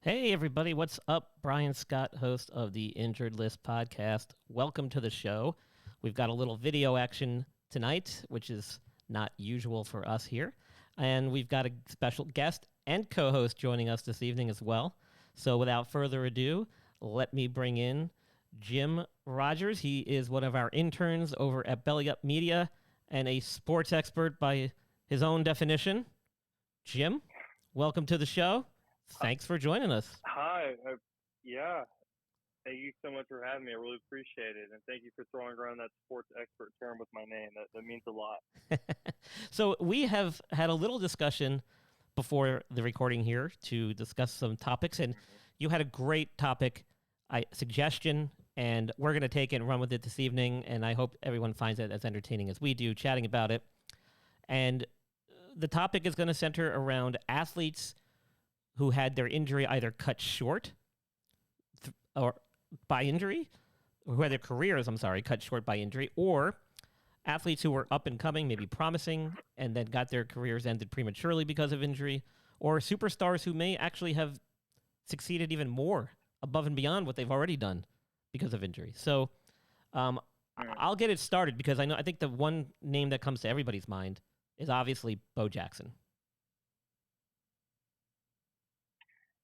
Hey, everybody, what's up? Brian Scott, host of the Injured List podcast. Welcome to the show. We've got a little video action tonight, which is not usual for us here. And we've got a special guest and co host joining us this evening as well. So, without further ado, let me bring in Jim Rogers. He is one of our interns over at Belly Up Media and a sports expert by his own definition. Jim, welcome to the show. Thanks for joining us. Hi. Yeah. Thank you so much for having me. I really appreciate it. And thank you for throwing around that sports expert term with my name. That means a lot. So we have had a little discussion before the recording here to discuss some topics, and you had a great topic suggestion, and we're going to take it and run with it this evening, and I hope everyone finds it as entertaining as we do, chatting about it. And the topic is going to center around athletes who had their injury either cut short or by injury, or who had their careers, cut short by injury, or athletes who were up and coming, maybe promising, and then got their careers ended prematurely because of injury, or superstars who may actually have succeeded even more above and beyond what they've already done because of injury. So I'll get it started because I think the one name that comes to everybody's mind is obviously Bo Jackson.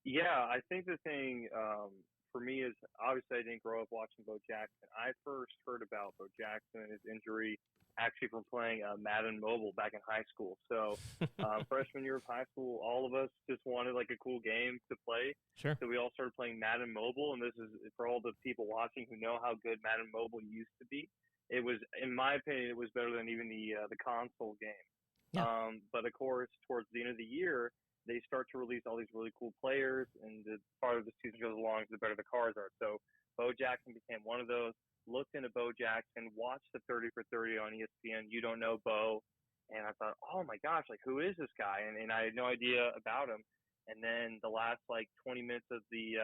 Yeah, I think the thing for me is obviously I didn't grow up watching Bo Jackson. I first heard about Bo Jackson and his injury actually from playing Madden Mobile back in high school. So freshman year of high school, all of us just wanted like a cool game to play. Sure. So we all started playing Madden Mobile, and this is for all the people watching who know how good Madden Mobile used to be. It was, in my opinion, it was better than even the console game. Yeah. But of course, towards the end of the year, they start to release all these really cool players, and the farther the season goes along, the better the cars are. So Bo Jackson became one of those. Looked into Bo Jackson, watched the 30 for 30 on ESPN. You don't know Bo, and I thought, oh my gosh, like who is this guy? And I had no idea about him. And then the last like 20 minutes of the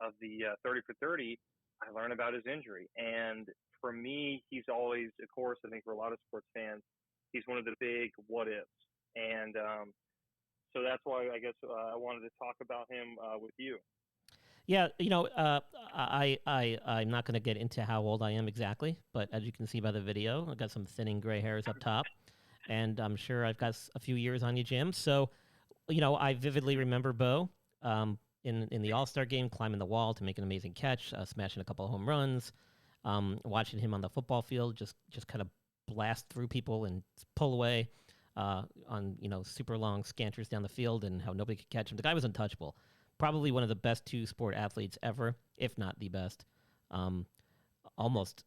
30 for 30, I learned about his injury. And for me, he's always, of course, I think for a lot of sports fans, he's one of the big what ifs. And so that's why I guess I wanted to talk about him with you. Yeah, I'm not going to get into how old I am exactly, but as you can see by the video, I've got some thinning gray hairs up top, and I'm sure I've got a few years on you, Jim. So, I vividly remember Bo in the All-Star game, climbing the wall to make an amazing catch, smashing a couple of home runs, watching him on the football field just kind of blast through people and pull away on super long scanters down the field, and how nobody could catch him. The guy was untouchable. Probably one of the best two-sport athletes ever, if not the best, almost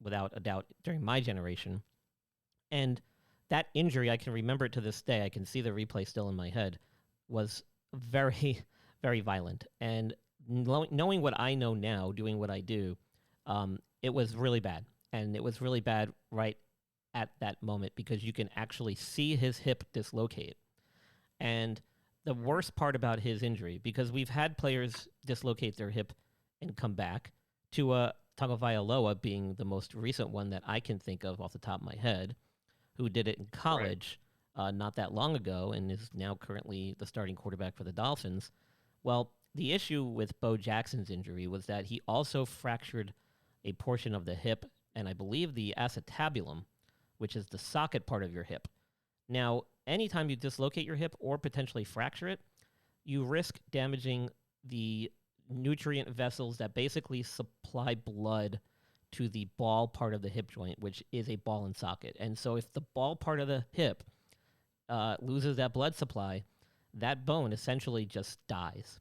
without a doubt during my generation. And that injury, I can remember it to this day. I can see the replay still in my head. Was very, very violent. And knowing what I know now, doing what I do, it was really bad. And it was really bad right at that moment because you can actually see his hip dislocate. And the worst part about his injury, because we've had players dislocate their hip and come back, Tua Tagovailoa being the most recent one that I can think of off the top of my head, who did it in college not that long ago and is now currently the starting quarterback for the Dolphins. Well, the issue with Bo Jackson's injury was that he also fractured a portion of the hip, and I believe the acetabulum, which is the socket part of your hip. Now, anytime you dislocate your hip or potentially fracture it, you risk damaging the nutrient vessels that basically supply blood to the ball part of the hip joint, which is a ball and socket. And so if the ball part of the hip loses that blood supply, that bone essentially just dies.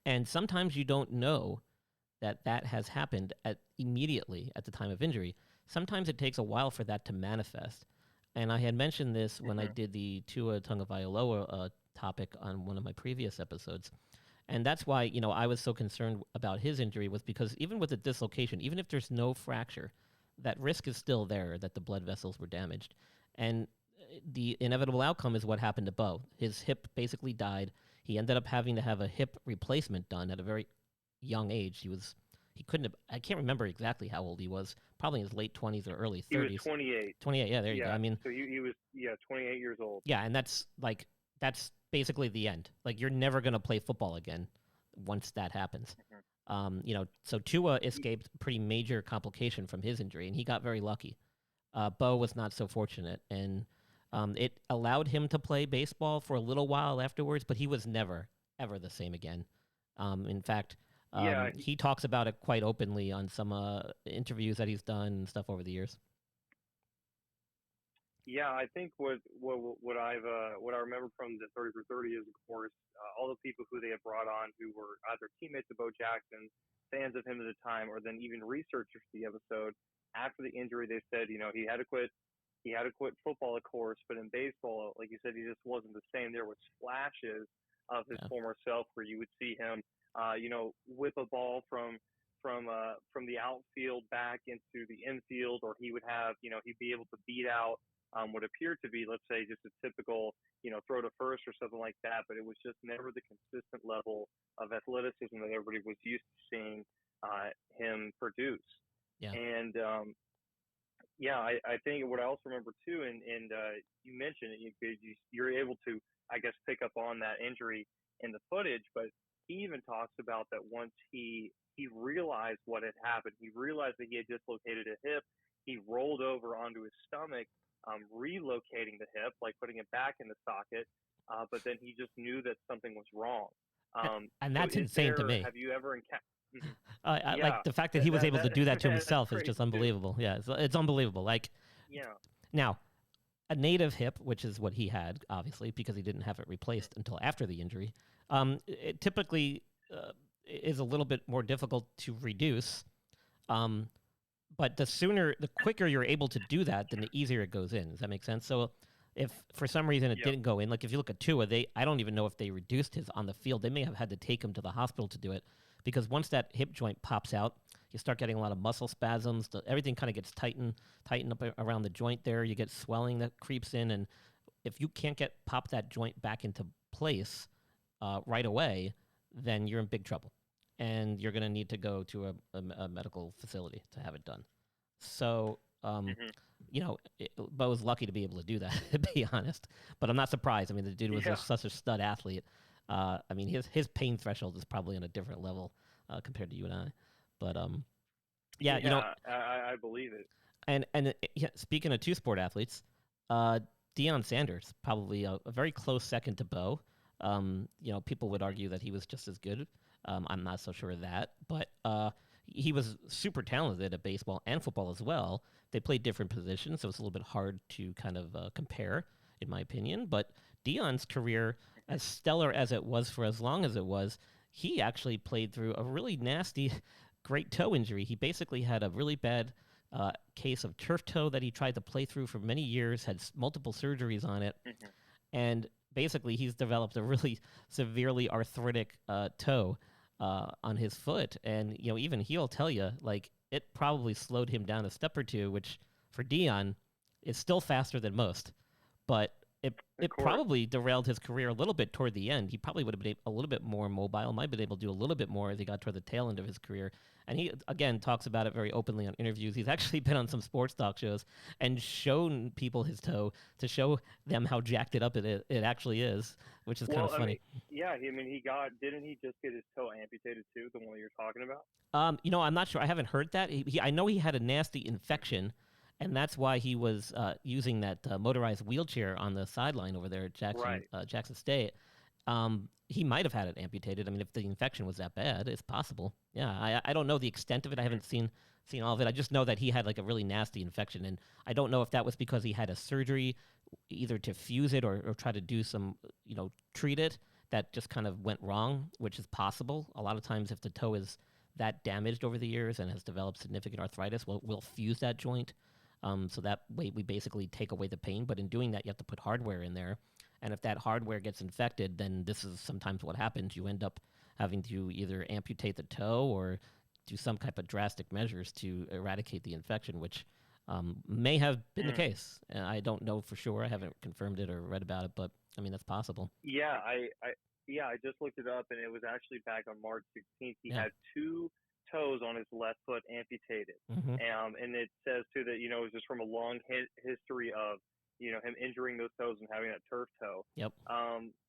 And sometimes you don't know that has happened immediately at the time of injury. Sometimes it takes a while for that to manifest. And I had mentioned this when I did the Tua Tagovailoa topic on one of my previous episodes. And that's why, I was so concerned about his injury, was because even with the dislocation, even if there's no fracture, that risk is still there that the blood vessels were damaged. And the inevitable outcome is what happened to Bo. His hip basically died. He ended up having to have a hip replacement done at a very young age. He couldn't have, I can't remember exactly how old he was, probably in his late 20s or early 30s. He was 28. 28, yeah, there you go. I mean, so he was 28 years old. Yeah, and that's like that's basically the end. Like you're never going to play football again once that happens. Mhm. So Tua escaped a pretty major complication from his injury, and he got very lucky. Bo was not so fortunate, and it allowed him to play baseball for a little while afterwards, but he was never, ever the same again. In fact, Yeah, he talks about it quite openly on some interviews that he's done and stuff over the years. yeah. I think what I remember from the 30 for 30 is, of course, all the people who they had brought on who were either teammates of Bo Jackson, fans of him at the time, or then even researchers for the episode. After the injury, they said, he had to quit. He had to quit football, of course, but in baseball, like you said, he just wasn't the same. There was flashes of his Yeah. former self where you would see him, whip a ball from the outfield back into the infield, or he would have, he'd be able to beat out what appeared to be, let's say, just a typical, throw to first or something like that. But it was just never the consistent level of athleticism that everybody was used to seeing him produce. Yeah. And yeah, I think what I also remember too, and you mentioned it, you're able to, I guess, pick up on that injury in the footage, but he even talks about that once he realized what had happened, he realized that he had dislocated a hip, he rolled over onto his stomach, relocating the hip, like putting it back in the socket, but then he just knew that something was wrong. And So that's insane to me. have you ever encountered? Like Yeah, the fact that he was able to do that to that's himself is crazy just too. unbelievable. Yeah, it's unbelievable. Like Yeah. now, a native hip, which is what he had, obviously, because he didn't have it replaced until after the injury, it typically is a little bit more difficult to reduce. Um, but the quicker you're able to do that, then the easier it goes in. Does that make sense? So, if for some reason it Yep. didn't go in, like if you look at Tua, I don't even know if they reduced his on the field. They may have had to take him to the hospital to do it, because once that hip joint pops out, you start getting a lot of muscle spasms. Everything kind of gets tightened up around the joint there. You get swelling that creeps in, and if you can't pop that joint back into place right away, then you're in big trouble, and you're going to need to go to a medical facility to have it done. So, Hmm. Bo was lucky to be able to do that, to be honest. But I'm not surprised. I mean, the dude was Yeah. such a stud athlete. I mean, his pain threshold is probably on a different level compared to you and I. But yeah, Yeah, I believe it. and yeah, speaking of two sport athletes, uh, Deion Sanders probably a very close second to Bo. People would argue that he was just as good. I'm not so sure of that, but he was super talented at baseball and football as well. They played different positions, so it's a little bit hard to kind of compare, in my opinion. But Deion's career, as stellar as it was for as long as it was, he actually played through a really nasty, great toe injury. He basically had a really bad case of turf toe that he tried to play through for many years, had multiple surgeries on it, Hmm. and basically he's developed a really severely arthritic toe on his foot. And even he'll tell you like it probably slowed him down a step or two, which for Deion is still faster than most, but Of it course. probably derailed his career a little bit toward the end. He probably would have been a little bit more mobile, might have been able to do a little bit more as he got toward the tail end of his career. And he, again, talks about it very openly on interviews. He's actually been on some sports talk shows and shown people his toe to show them how jacked it up it actually is, which is kind of Well, I mean, funny. yeah. I mean, didn't he just get his toe amputated too? The one you're talking about? I'm not sure. I haven't heard that. I know he had a nasty infection, and that's why he was using that motorized wheelchair on the sideline over there at Right. Jackson State. He might have had it amputated. I mean, if the infection was that bad, it's possible. Yeah, I don't know the extent of it. I Hmm. haven't seen all of it. I just know that he had like a really nasty infection, and I don't know if that was because he had a surgery, either to fuse it or try to do some, treat it, that just kind of went wrong, which is possible. A lot of times, if the toe is that damaged over the years and has developed significant arthritis, we'll fuse that joint. So that way we basically take away the pain. But in doing that, you have to put hardware in there. And if that hardware gets infected, then this is sometimes what happens. You end up having to either amputate the toe or do some type of drastic measures to eradicate the infection, which may have been the Mm. case. I don't know for sure. I haven't confirmed it or read about it, but I mean, that's possible. Yeah, I just looked it up, and it was actually back on March 16th. He Yeah. had two toes on his left foot amputated, Hmm. and it says too that it was just from a long history of him injuring those toes and having that turf toe. Yep.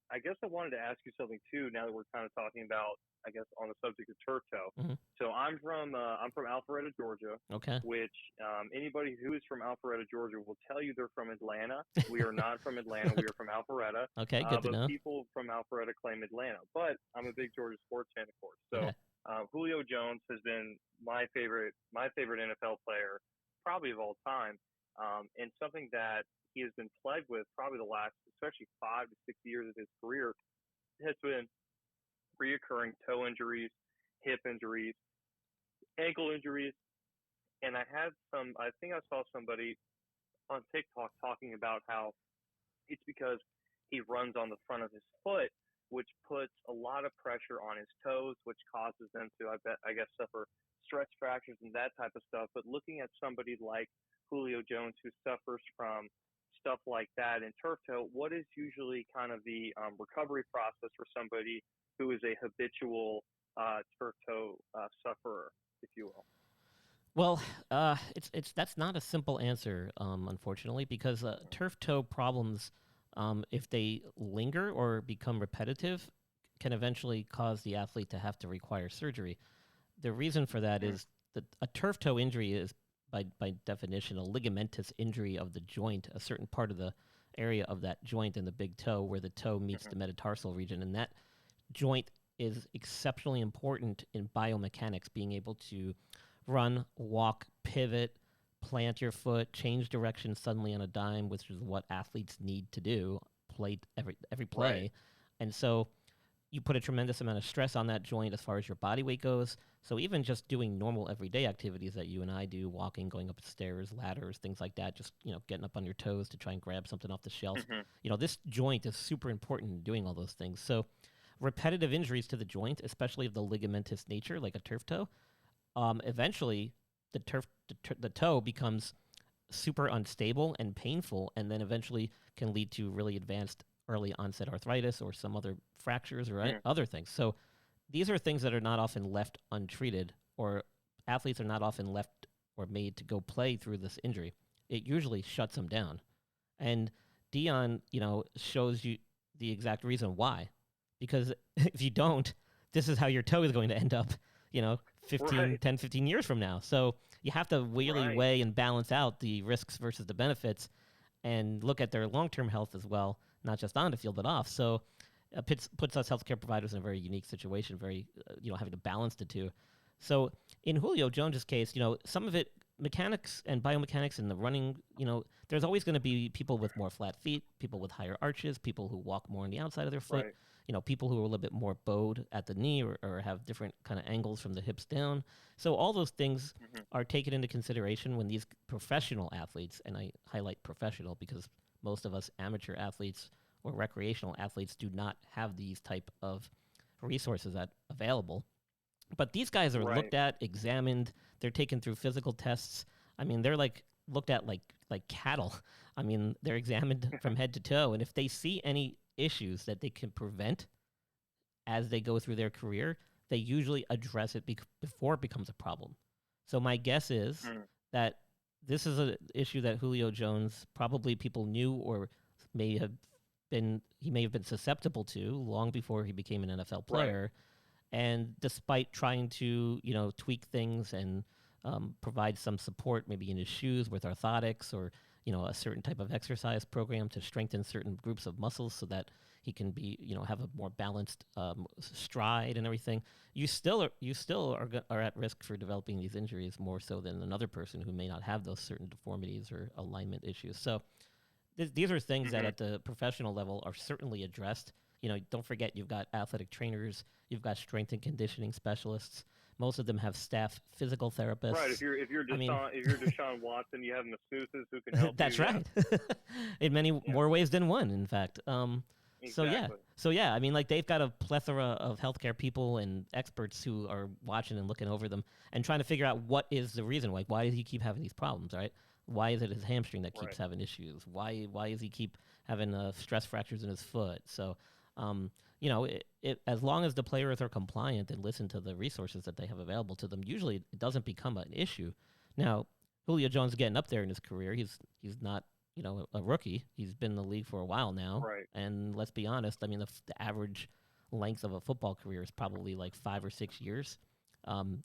I guess I wanted to ask you something too. Now that we're kind of talking about, I guess, on the subject of turf toe. Hmm. So I'm from Alpharetta, Georgia. Okay. Which anybody who is from Alpharetta, Georgia, will tell you they're from Atlanta. We are not from Atlanta. We are from Alpharetta. Okay, good to but know. people from Alpharetta claim Atlanta. But I'm a big Georgia sports fan, of course. So Okay. Julio Jones has been my favorite NFL player, probably of all time, and something that he has been plagued with probably the last, especially 5 to 6 years of his career, has been reoccurring toe injuries, hip injuries, ankle injuries, and I think I saw somebody on TikTok talking about how it's because he runs on the front of his foot, which puts a lot of pressure on his toes, which causes them to, I guess, suffer stress fractures and that type of stuff. But looking at somebody like Julio Jones who suffers from stuff like that in turf toe, what is usually kind of the recovery process for somebody who is a habitual turf toe sufferer, if you will? Well, it's that's not a simple answer, unfortunately, because turf toe problems, if they linger or become repetitive, can eventually cause the athlete to have to require surgery. The reason for that is that a turf toe injury is, by definition, a ligamentous injury of the joint, a certain part of the area of that joint in the big toe where the toe meets the metatarsal region, and that joint is exceptionally important in biomechanics, being able to run, walk, pivot, plant your foot, change direction suddenly on a dime, which is what athletes need to do, play every play. Right. And so you put a tremendous amount of stress on that joint as far as your body weight goes. So even just doing normal everyday activities that you and I do, walking, going up stairs, ladders, things like that, just getting up on your toes to try and grab something off the shelf. This joint is super important in doing all those things. So repetitive injuries to the joint, especially of the ligamentous nature, like a turf toe, eventually the toe becomes super unstable and painful, and then eventually can lead to really advanced early onset arthritis or some other fractures or other things. So these are things that are not often left untreated, or athletes are not often left or made to go play through this injury. It usually shuts them down. And Dion, shows you the exact reason why. Because if you don't, this is how your toe is going to end up, 10, 15 years from now. So you have to really weigh and balance out the risks versus the benefits and look at their long-term health as well, not just on the field, but off. So it puts us healthcare providers in a very unique situation, having to balance the two. So in Julio Jones's case, some of it, mechanics and biomechanics and the running, there's always going to be people with more flat feet, people with higher arches, people who walk more on the outside of their foot. People who are a little bit more bowed at the knee or have different kind of angles from the hips down. So all those things are taken into consideration when these professional athletes, and I highlight professional because most of us amateur athletes or recreational athletes do not have these type of resources available. But these guys are looked at, examined, they're taken through physical tests. I mean, they're looked at like cattle. I mean, they're examined from head to toe, and if they see any issues that they can prevent as they go through their career, they usually address it before it becomes a problem. So my guess is that this is an issue that Julio Jones, probably people knew or he may have been susceptible to long before he became an NFL player. And despite trying to, tweak things and provide some support, maybe in his shoes with orthotics or a certain type of exercise program to strengthen certain groups of muscles so that he can be, have a more balanced stride and everything. You still are at risk for developing these injuries more so than another person who may not have those certain deformities or alignment issues. So these are things that at the professional level are certainly addressed. Don't forget you've got athletic trainers, you've got strength and conditioning specialists. Most of them have staff physical therapists. Right. If you're Deshaun Watson, you have masseuses who can help. That's you. right. In many more ways than one, in fact. Exactly. So yeah. I mean, they've got a plethora of healthcare people and experts who are watching and looking over them and trying to figure out what is the reason. Like, why does he keep having these problems? Right? Why is it his hamstring that keeps having issues? Why does he keep having stress fractures in his foot? So. As long as the players are compliant and listen to the resources that they have available to them, usually it doesn't become an issue. Now, Julio Jones getting up there in his career, he's not, a rookie. He's been in the league for a while now, Right. and let's be honest. I mean, the average length of a football career is probably like 5 or 6 years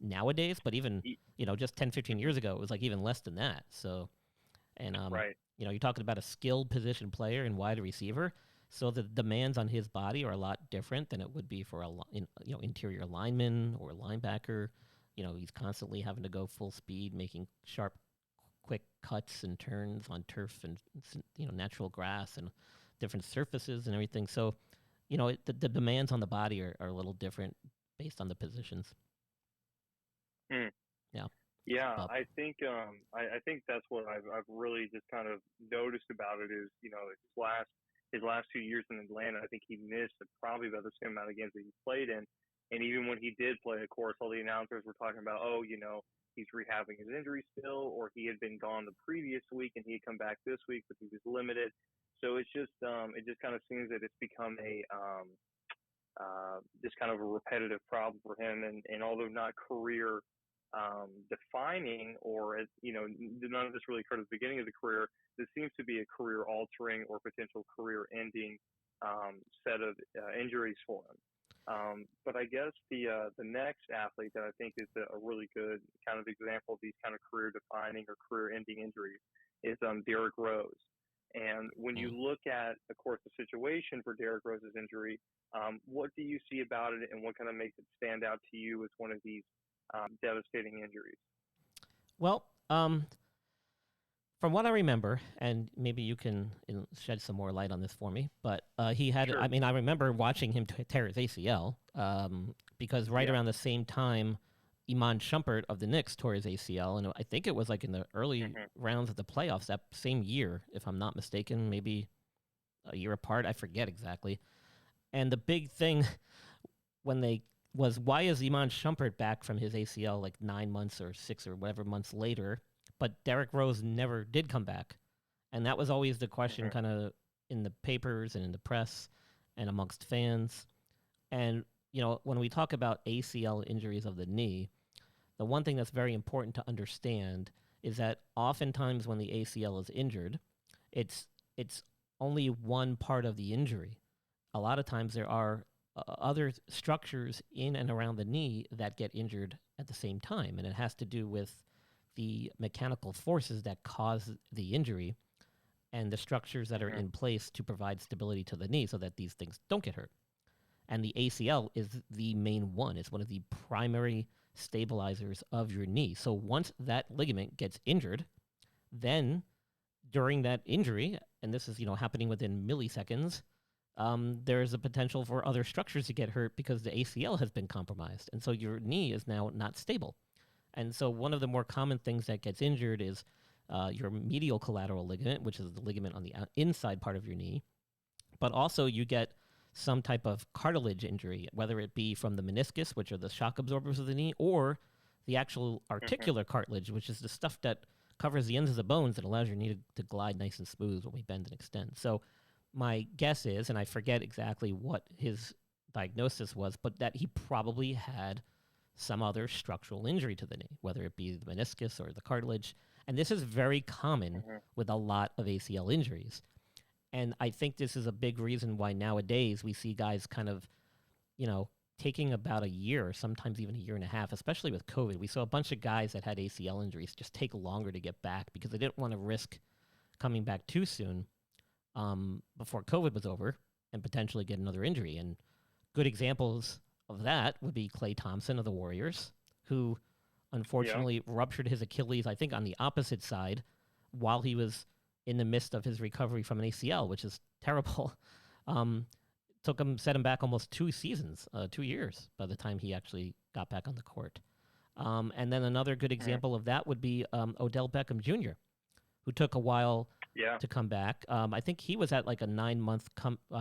nowadays. But even E- just 10, 15 years ago, it was like even less than that. So, and Right. you're talking about a skilled position player and wide receiver. So the demands on his body are a lot different than it would be for interior lineman or linebacker. He's constantly having to go full speed, making sharp, quick cuts and turns on turf and natural grass and different surfaces and everything. So, the demands on the body are a little different based on the positions. Hmm. Yeah. Yeah, But I think that's what I've really just kind of noticed about it is his last 2 years in Atlanta. I think he missed probably about the same amount of games that he played in, and even when he did play, of course, all the announcers were talking about, oh, he's rehabbing his injury still, or he had been gone the previous week and he had come back this week, but he was limited. So it just kind of seems that it's become just kind of a repetitive problem for him, and although not career defining, or none of this really occurred at the beginning of the career. This seems to be a career altering or potential career ending set of injuries for him. But I guess the next athlete that I think is a really good kind of example of these kind of career defining or career ending injuries is Derrick Rose. And when you mm. look at, of course, the situation for Derrick Rose's injury, what do you see about it, and what kind of makes it stand out to you as one of these devastating injuries? Well, from what I remember, and maybe you can shed some more light on this for me, but he had, Sure. I mean, I remember watching him tear his ACL because right Yeah. around the same time, Iman Shumpert of the Knicks tore his ACL, and I think it was like in the early Mhm. rounds of the playoffs that same year, if I'm not mistaken, maybe a year apart. I forget exactly. And the big thing when they was why is Iman Shumpert back from his ACL like 9 months or 6 or whatever months later, but Derrick Rose never did come back, and that was always the question, Mhm. kind of in the papers and in the press and amongst fans. And when we talk about ACL injuries of the knee, the one thing that's very important to understand is that oftentimes when the ACL is injured, it's it's only one part of the injury. A lot of times there are other structures in and around the knee that get injured at the same time, and it has to do with the mechanical forces that cause the injury and the structures that are Mhm. in place to provide stability to the knee so that these things don't get hurt. And the ACL is the main one. It's one of the primary stabilizers of your knee. So once that ligament gets injured, then during that injury, and this is happening within milliseconds, there's a potential for other structures to get hurt because the ACL has been compromised, and so your knee is now not stable. And so one of the more common things that gets injured is your medial collateral ligament, which is the ligament on the inside part of your knee. But also you get some type of cartilage injury, whether it be from the meniscus, which are the shock absorbers of the knee, or the actual Mhm. articular cartilage, which is the stuff that covers the ends of the bones that allows your knee to glide nice and smooth when we bend and extend. So my guess is, and I forget exactly what his diagnosis was, but that he probably had some other structural injury to the knee, whether it be the meniscus or the cartilage. And this is very common Mhm. with a lot of ACL injuries. And I think this is a big reason why nowadays we see guys kind of, taking about a year, sometimes even a year and a half, especially with COVID. We saw a bunch of guys that had ACL injuries just take longer to get back because they didn't want to risk coming back too soon before COVID was over and potentially get another injury. And good examples of that would be Klay Thompson of the Warriors, who Yeah. unfortunately ruptured his Achilles, I think, on the opposite side while he was in the midst of his recovery from an ACL, which is terrible. Um, set him back almost 2 seasons, 2 years by the time he actually got back on the court. And then another good Mhm. example of that would be Odell Beckham Jr., who took a while Yeah. to come back. I think he was at like a 9 month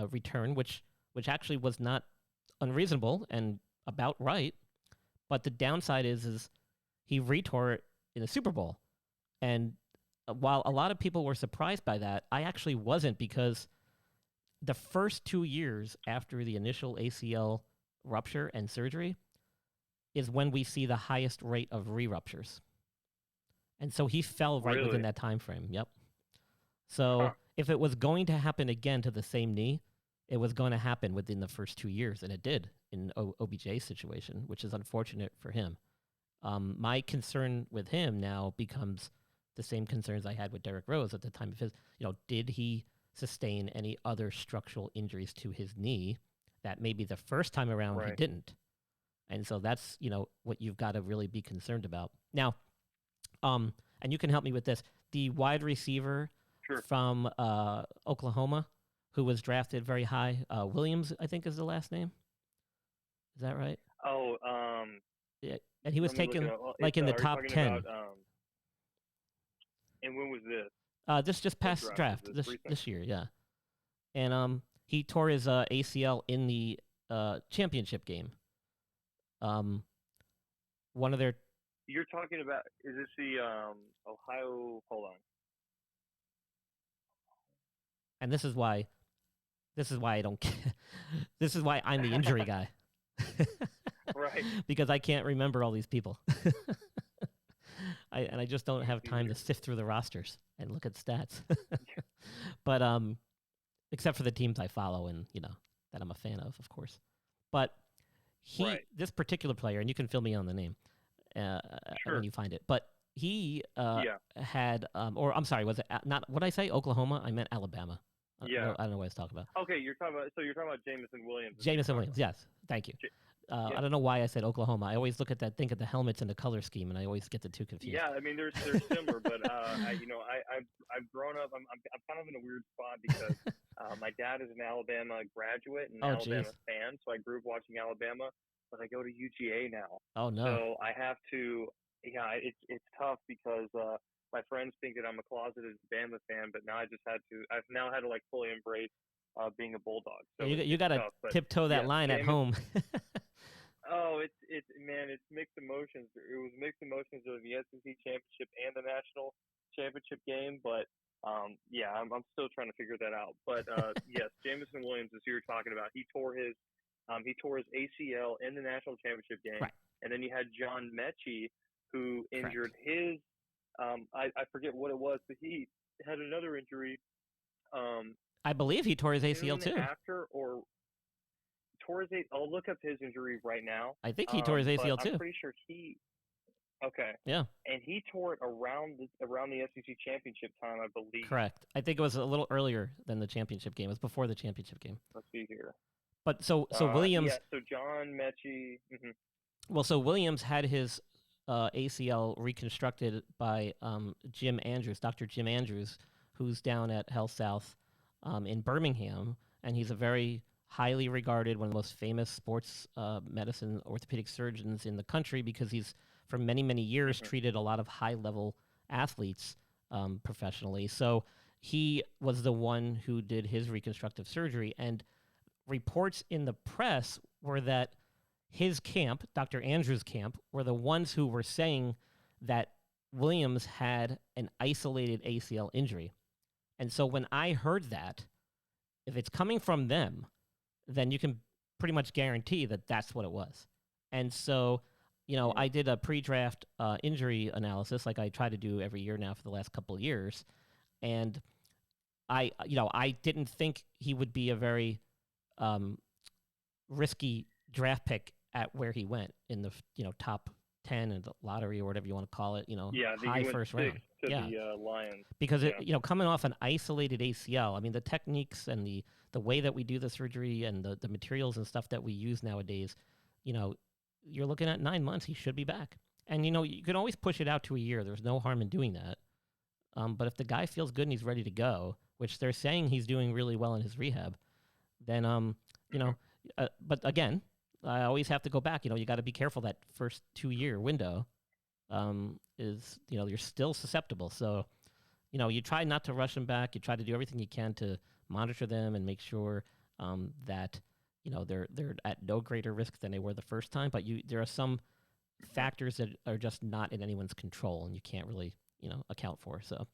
return, which actually was not unreasonable and about right. But the downside is he retore it in the Super Bowl, and while a lot of people were surprised by that, I actually wasn't because the first 2 years after the initial ACL rupture and surgery is when we see the highest rate of re-ruptures. And so he fell right within Really. that time frame. Yep. Huh. So if it was going to happen again to the same knee, it was going to happen within the first 2 years, and it did in OBJ's situation, which is unfortunate for him. My concern with him now becomes the same concerns I had with Derrick Rose at the time of his. Did he sustain any other structural injuries to his knee that maybe the first time around he Right. didn't? And so that's what you've got to really be concerned about now. And you can help me with this. The wide receiver Sure. from Oklahoma, who was drafted very high, Williams, I think is the last name. Is that right? Oh, Yeah, and he was let me look it taken up. Well, like in the are you top talking 10. about and when was this? This just What past draft is draft this? this Recent? this year, yeah. And he tore his ACL in the championship game. One of their You're talking about, is this the Ohio? Hold on. and this is why I don't this is why I'm the injury guy. Right. Because I can't remember all these people. I just don't have time to sift through the rosters and look at stats. But except for the teams I follow and that I'm a fan of course. But Right. this particular player, and you can fill me on the name Sure. when you find it, but he Yeah. had or I'm sorry, was it not what I say Oklahoma? I meant Alabama. Yeah. I don't know what I was talking about. Okay, you're talking about Jameson Williams. Jamison Williams, yes. Thank you. Yeah. I don't know why I said Oklahoma. I always think at the helmets and the color scheme, and I always get the two confused. Yeah, I mean they're similar, but I've grown up. I'm kind of in a weird spot because my dad is an Alabama graduate and Oh, Alabama geez. fan, so I grew up watching Alabama. But I go to UGA now, Oh, no. so I have to. Yeah, it's tough because my friends think that I'm a closeted Bama fan, but now I've now had to like fully embrace being a Bulldog. So You got to tough, but tiptoe that yes, line at home. Oh, it's mixed emotions. It was mixed emotions of the SEC championship and the national championship game, but yeah, I'm still trying to figure that out. But yes, Jameson Williams, as you were talking about, he tore his ACL in the national championship game, Right. and then you had John Mechie who Correct. injured his. I forget what it was, but he had another injury. I believe he tore his ACL Soon too. after or tore his. I'll look up his injury right now. I think he tore his ACL but too. I'm pretty sure he. Okay. Yeah. And he tore it around the SEC championship time, I believe. Correct. I think it was a little earlier than the championship game. It was before the championship game. Let's see here. But so Williams. Yeah. So John Mechie. Mm-hmm. Well, so Williams had his ACL reconstructed by Jim Andrews, Dr. Jim Andrews, who's down at Health South in Birmingham, and he's a very highly regarded, one of the most famous sports medicine orthopedic surgeons in the country because he's for many, many years treated a lot of high-level athletes professionally. So he was the one who did his reconstructive surgery, and reports in the press were that his camp, Dr. Andrews' camp, were the ones who were saying that Williams had an isolated ACL injury. And so when I heard that, if it's coming from them, then you can pretty much guarantee that that's what it was. And so, I did a pre-draft injury analysis like I try to do every year now for the last couple of years. And I didn't think he would be a very risky draft pick at where he went in the top 10 in the lottery or whatever you want to call it, high first round. To the Lions. Because coming off an isolated ACL, I mean the techniques and the way that we do the surgery and the materials and stuff that we use nowadays, you're looking at 9 months. He should be back, and you can always push it out to a year. There's no harm in doing that. But if the guy feels good and he's ready to go, which they're saying he's doing really well in his rehab, then but again, I always have to go back. You got to be careful that first 2-year window is, you're still susceptible. So, you try not to rush them back. You try to do everything you can to monitor them and make sure that, they're at no greater risk than they were the first time. But there are some factors that are just not in anyone's control and you can't really, account for. So,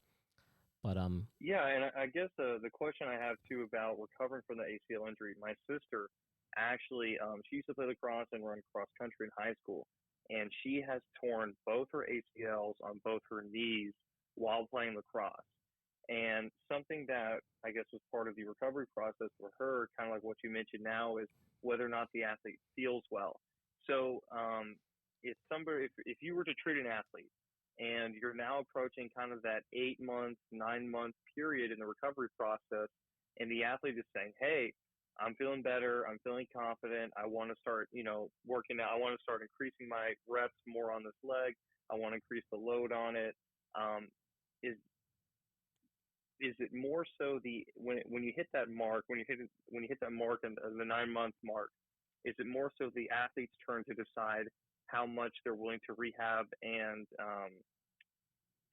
but yeah, and I guess the question I have too about recovering from the ACL injury, my sister actually she used to play lacrosse and run cross country in high school, and she has torn both her ACLs on both her knees while playing lacrosse. And something that I guess was part of the recovery process for her, kind of like what you mentioned now, is whether or not the athlete feels well. So if you were to treat an athlete and you're now approaching kind of that 8 month, 9 month period in the recovery process, and the athlete is saying, "Hey, I'm feeling better. I'm feeling confident. I want to start, working out. I want to start increasing my reps more on this leg. I want to increase the load on it." Um, is is it more so when you hit that mark, when you hit that mark in the 9 month mark, is it more so the athlete's turn to decide how much they're willing to rehab and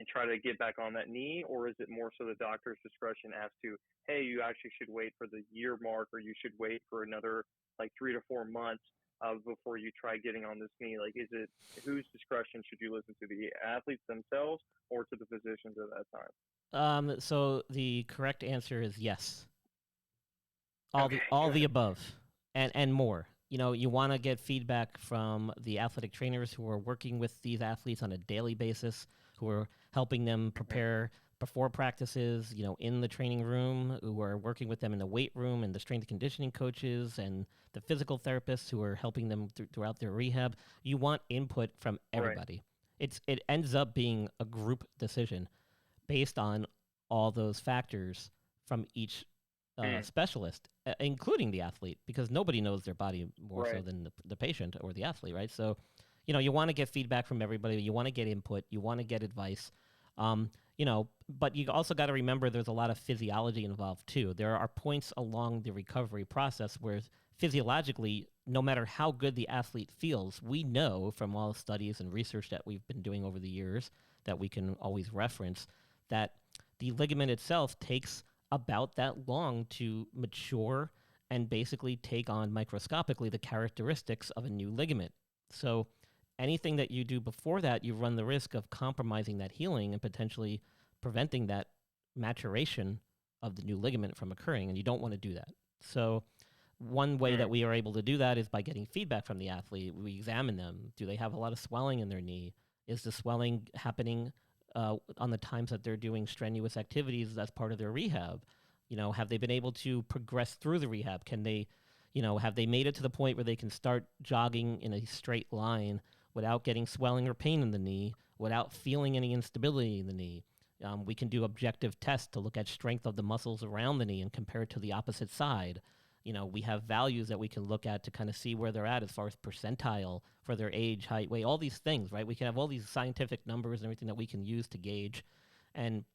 try to get back on that knee, or is it more so the doctor's discretion as to, hey, you actually should wait for the year mark, or you should wait for another like 3 to 4 months before you try getting on this knee? Like, is it whose discretion should you listen to, the athletes themselves or to the physicians at that time? So the correct answer is yes. Okay, All the good. above, and more. You want to get feedback from the athletic trainers who are working with these athletes on a daily basis, who are helping them Mhm. prepare before practices, in the training room, who are working with them in the weight room, and the strength and conditioning coaches and the physical therapists who are helping them throughout their rehab. You want input from Right. everybody. It ends up being a group decision based on all those factors from each Mm. specialist, including the athlete, because nobody knows their body more so Right. than the patient or the athlete, right? So, you want to get feedback from everybody. You want to get input. You want to get advice. But you also got to remember there's a lot of physiology involved too. There are points along the recovery process where physiologically, no matter how good the athlete feels, we know from all the studies and research that we've been doing over the years that we can always reference that the ligament itself takes about that long to mature and basically take on microscopically the characteristics of a new ligament. So anything that you do before that, you run the risk of compromising that healing and potentially preventing that maturation of the new ligament from occurring, and you don't want to do that. So one way that Mm. we are able to do that is by getting feedback from the athlete. We examine them. Do they have a lot of swelling in their knee? Is the swelling happening on the times that they're doing strenuous activities as part of their rehab? Have they been able to progress through the rehab? Can they, have they made it to the point where they can start jogging in a straight line without getting swelling or pain in the knee, without feeling any instability in the knee? We can do objective tests to look at strength of the muscles around the knee and compare it to the opposite side. We have values that we can look at to kind of see where they're at as far as percentile for their age, height, weight, all these things, right? We can have all these scientific numbers and everything that we can use to gauge. And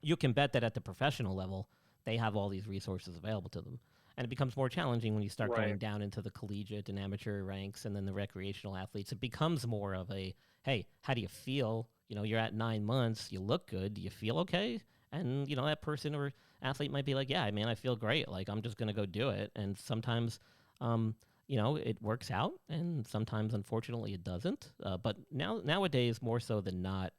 you can bet that at the professional level, they have all these resources available to them. And it becomes more challenging when you start Right. going down into the collegiate and amateur ranks and then the recreational athletes. It becomes more of a, hey, how do you feel? You're at 9 months, you look good, do you feel okay? And, that person or athlete might be like, yeah, man, I feel great. Like, I'm just going to go do it. And sometimes, um, it works out, and sometimes, unfortunately, it doesn't. But nowadays, more so than not,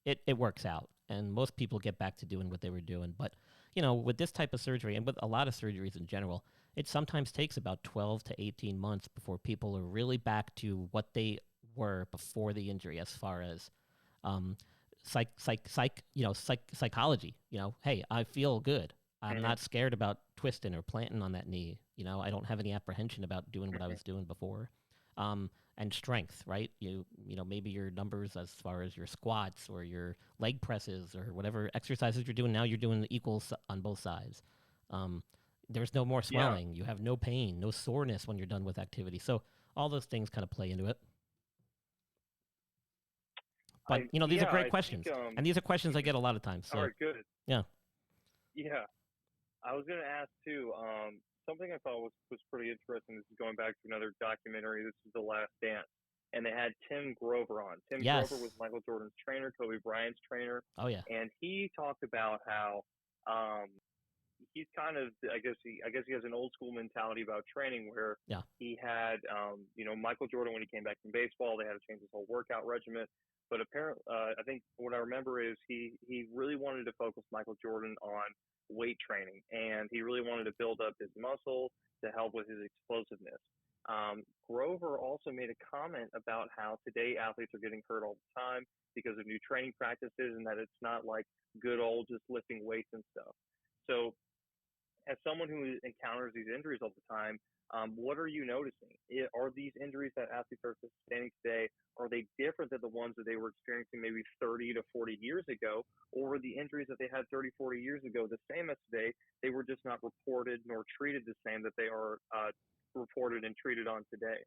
it works out, and most people get back to doing what they were doing. But with this type of surgery, and with a lot of surgeries in general, it sometimes takes about 12 to 18 months before people are really back to what they were before the injury, as far as um, psychology. Hey, I feel good. I'm Mhm. not scared about twisting or planting on that knee. I don't have any apprehension about doing what I Mhm. was doing before. And strength, right? Maybe your numbers as far as your squats or your leg presses or whatever exercises you're doing now, you're doing equals on both sides. Um, there's no more Yeah. swelling. You have no pain, no soreness when you're done with activity. So all those things kind of play into it. But these are great I think questions, and these are questions I mhm. get a lot of times. All So right, good. yeah. Yeah. I was going to ask too. Something I thought was pretty interesting. This is going back to another documentary. This is The Last Dance, and they had Tim Grover on. Tim Grover was Yes. Michael Jordan's trainer, Kobe Bryant's trainer, Oh yeah. and he talked about how um, he's kind of I guess he has an old school mentality about training where Yeah. he had Michael Jordan when he came back from baseball, they had to change his whole workout regimen. But apparently, I think what I remember is he really wanted to focus Michael Jordan on weight training, and he really wanted to build up his muscle to help with his explosiveness. Grover also made a comment about how today athletes are getting hurt all the time because of new training practices, and that it's not like good old just lifting weights and stuff. So as someone who encounters these injuries all the time, what are you noticing? Are these injuries that athletes are sustaining today, are they different than the ones that they were experiencing maybe 30 to 40 years ago? Or were the injuries that they had 30, 40 years ago the same as today? They were just not reported nor treated the same that they are reported and treated on today.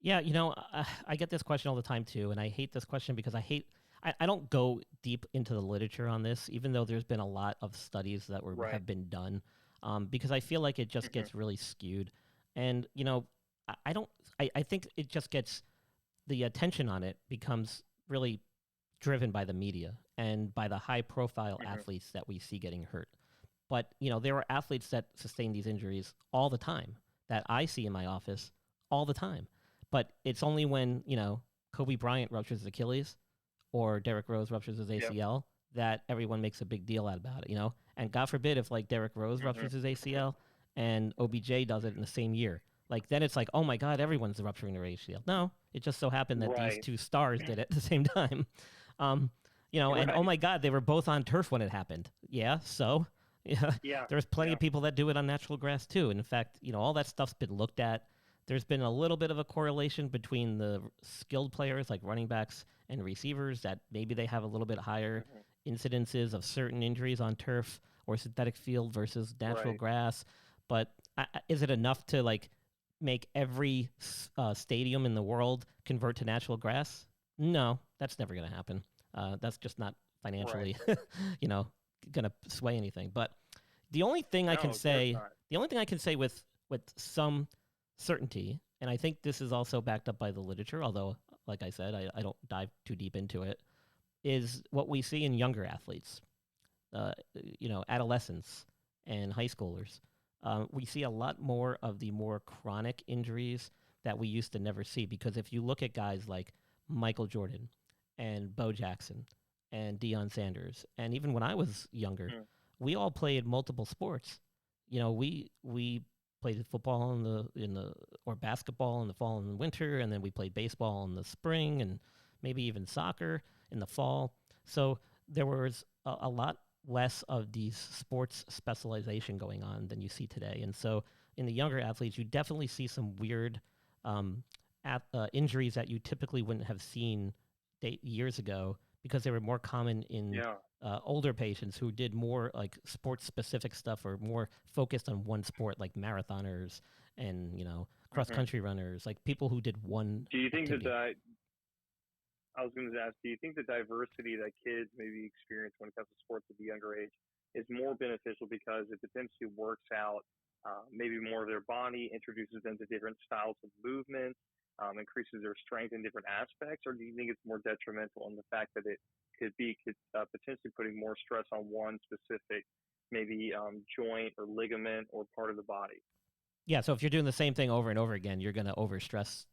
Yeah, I get this question all the time too, and I hate this question because I don't go deep into the literature on this, even though there's been a lot of studies that Right. have been done, because I feel like it just Mm-hmm. gets really skewed, and I don't, I think it just gets the attention on it becomes really driven by the media and by the high profile Mm-hmm. athletes that we see getting hurt. But, there are athletes that sustain these injuries all the time that I see in my office all the time. But it's only when, Kobe Bryant ruptures his Achilles or Derrick Rose ruptures his Yep. ACL that everyone makes a big deal out about it. And God forbid if like Derrick Rose Mm-hmm. ruptures his ACL and OBJ does it in the same year. Like then it's like, oh my God, everyone's rupturing their ACL. No, it just so happened that these Right. two stars did it at the same time. Um, and oh Right. my God, they were both on turf when it happened. Yeah, so yeah, Yeah. there's plenty Yeah. of people that do it on natural grass too. And in fact, all that stuff's been looked at. There's been a little bit of a correlation between the skilled players like running backs and receivers that maybe they have a little bit higher Mm-hmm. incidences of certain injuries on turf or synthetic field versus natural Right. grass. But is it enough to like make every stadium in the world convert to natural grass? No, that's never going to happen. That's just not Right. financially, going to sway anything. But the only thing I No, can of course say, not. with some certainty, and I think this is also backed up by the literature, although, like I said, I don't dive too deep into it, is what we see in younger athletes, adolescents and high schoolers. We see a lot more of the more chronic injuries that we used to never see. Because if you look at guys like Michael Jordan and Bo Jackson and Deion Sanders, and even when I was younger, Mm. we all played multiple sports. We played football or basketball in the fall and the winter, and then we played baseball in the spring, and maybe even soccer in the fall. So there was a lot less of these sports specialization going on than you see today. And so in the younger athletes, you definitely see some weird injuries that you typically wouldn't have seen years ago because they were more common in Yeah. older patients who did more like sports specific stuff or more focused on one sport, like marathoners and cross Mm-hmm. country runners, like people who did one Do you think that activity. I was going to ask, do you think the diversity that kids maybe experience when it comes to sports at the younger age is more beneficial because it potentially works out maybe more of their body, introduces them to different styles of movement, increases their strength in different aspects, or do you think it's more detrimental in the fact that it could be potentially putting more stress on one specific maybe joint or ligament or part of the body? Yeah, so if you're doing the same thing over and over again, you're going to overstress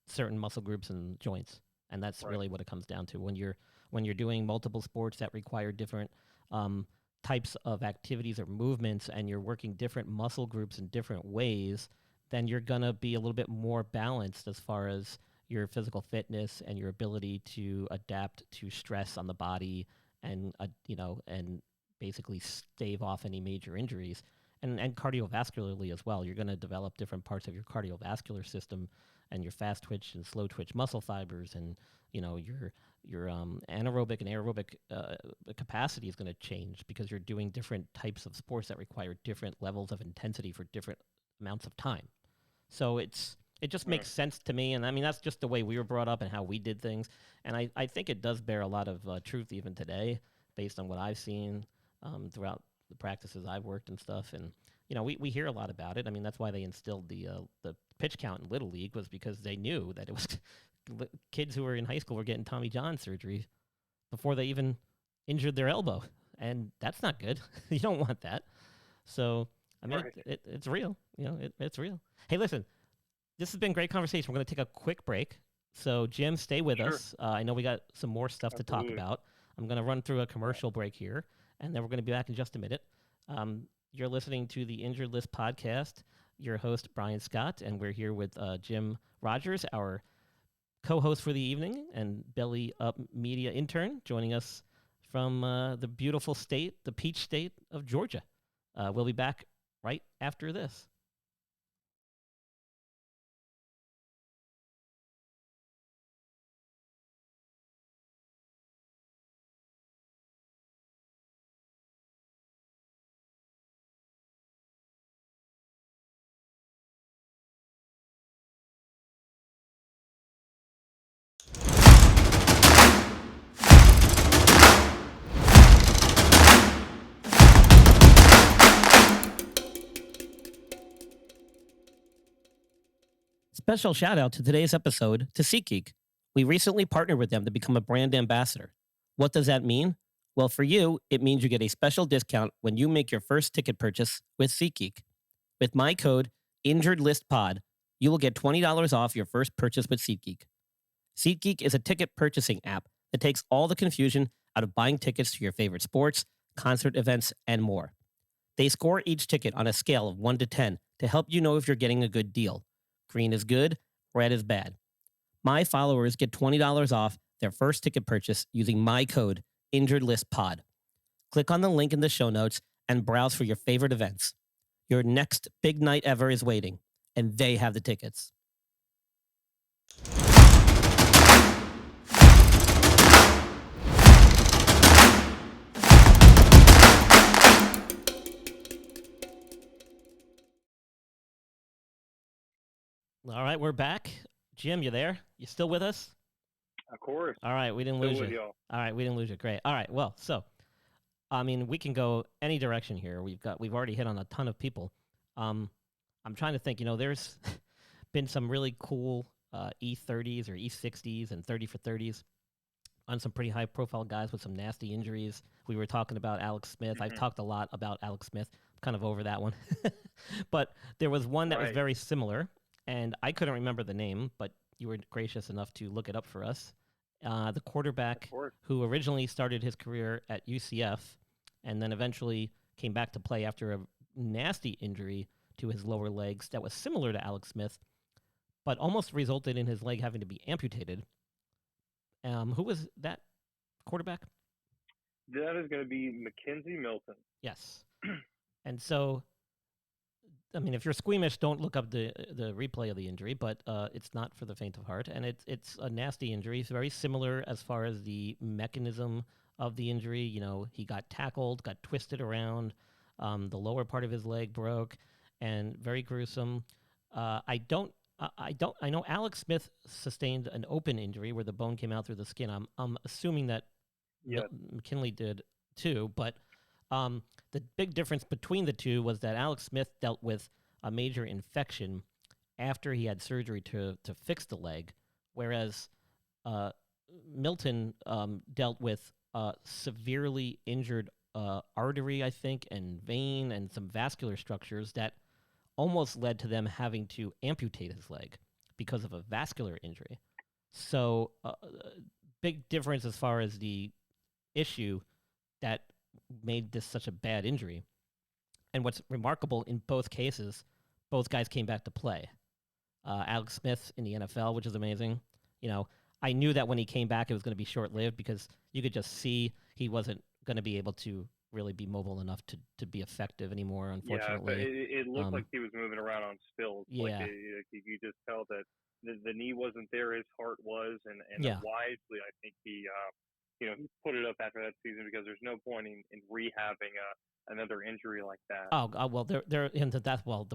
certain muscle groups and joints, and that's Right. really what it comes down to. When you're doing multiple sports that require different um, types of activities or movements, and you're working different muscle groups in different ways, then you're gonna be a little bit more balanced as far as your physical fitness and your ability to adapt to stress on the body, and basically stave off any major injuries. And cardiovascularly as well, you're going to develop different parts of your cardiovascular system and your fast twitch and slow twitch muscle fibers, and your anaerobic and aerobic capacity is going to change because you're doing different types of sports that require different levels of intensity for different amounts of time. So it just Mm. makes sense to me, and I mean that's just the way we were brought up and how we did things, and I think it does bear a lot of truth even today, based on what I've seen throughout the practices I've worked and stuff, and we hear a lot about it. I mean that's why they instilled the pitch count in Little League, was because they knew that it was kids who were in high school were getting Tommy John surgery before they even injured their elbow, and that's not good. You don't want that. So I mean, Right. it's real. It's real. Hey, listen, this has been great conversation. We're going to take a quick break. So, Jim, stay with Sure. us. I know we got some more stuff to talk Absolutely. about. I'm going to run through a Yeah. commercial break here, and then we're going to be back in just a minute. You're listening to the Injured List podcast. your host, Brian Scott, and we're here with Jim Rogers, our co-host for the evening and Belly Up Media intern, joining us from the beautiful state, the peach state of Georgia. We'll be back right after this. Special shout out to today's episode to SeatGeek. We recently partnered with them to become a brand ambassador. What does that mean? Well, for you, it means you get a special discount when you make your first ticket purchase with SeatGeek. With my code InjuredListPod, you will get $20 off your first purchase with SeatGeek. SeatGeek is a ticket purchasing app that takes all the confusion out of buying tickets to your favorite sports, concert events, and more. They score each ticket on a scale of 1 to 10 to help you know if you're getting a good deal. Green is good, red is bad. My followers get $20 off their first ticket purchase using my code InjuredListPod. Click on the link in the show notes and browse for your favorite events. Your next big night ever is waiting, and they have the tickets. All right, we're back. Jim, you there? You still with us? Of course. All right, we didn't Still lose with you. y'all. All right, we didn't lose you. Great. All right, well, so I mean, we can go any direction here. We've already hit on a ton of people. I'm trying to think. There's been some really cool E30s or E60s and 30 for 30s on some pretty high profile guys with some nasty injuries. We were talking about Alex Smith. I've talked a lot about Alex Smith. I'm kind of over that one. But there was one that was Right. very similar, and I couldn't remember the name, but you were gracious enough to look it up for us. The quarterback Of course. who originally started his career at UCF and then eventually came back to play after a nasty injury to his lower legs that was similar to Alex Smith, but almost resulted in his leg having to be amputated. Who was that quarterback? That is going to be Mackenzie Milton. Yes. And so, I mean, if you're squeamish, don't look up the replay of the injury, but it's not for the faint of heart, and it's a nasty injury. It's very similar as far as the mechanism of the injury. He got tackled, got twisted around, the lower part of his leg broke, and very gruesome. I know Alex Smith sustained an open injury where the bone came out through the skin. I'm assuming that Yes. McKinley did too, but the big difference between the two was that Alex Smith dealt with a major infection after he had surgery to fix the leg, whereas Milton dealt with severely injured artery, I think, and vein and some vascular structures that almost led to them having to amputate his leg because of a vascular injury. So, big difference as far as the issue that made this such a bad injury. And what's remarkable in both cases, both guys came back to play. Alex Smith in the NFL, which is amazing. I knew that when he came back, it was going to be short-lived because you could just see he wasn't going to be able to really be mobile enough to be effective anymore, Yeah, but unfortunately. it looked like he was moving around on stilts. Yeah. Like you just tell that the knee wasn't there, his heart was, and Yeah. wisely, I think he he put it up after that season because there's no point in rehabbing another injury like that. Oh well, they're into that. Well,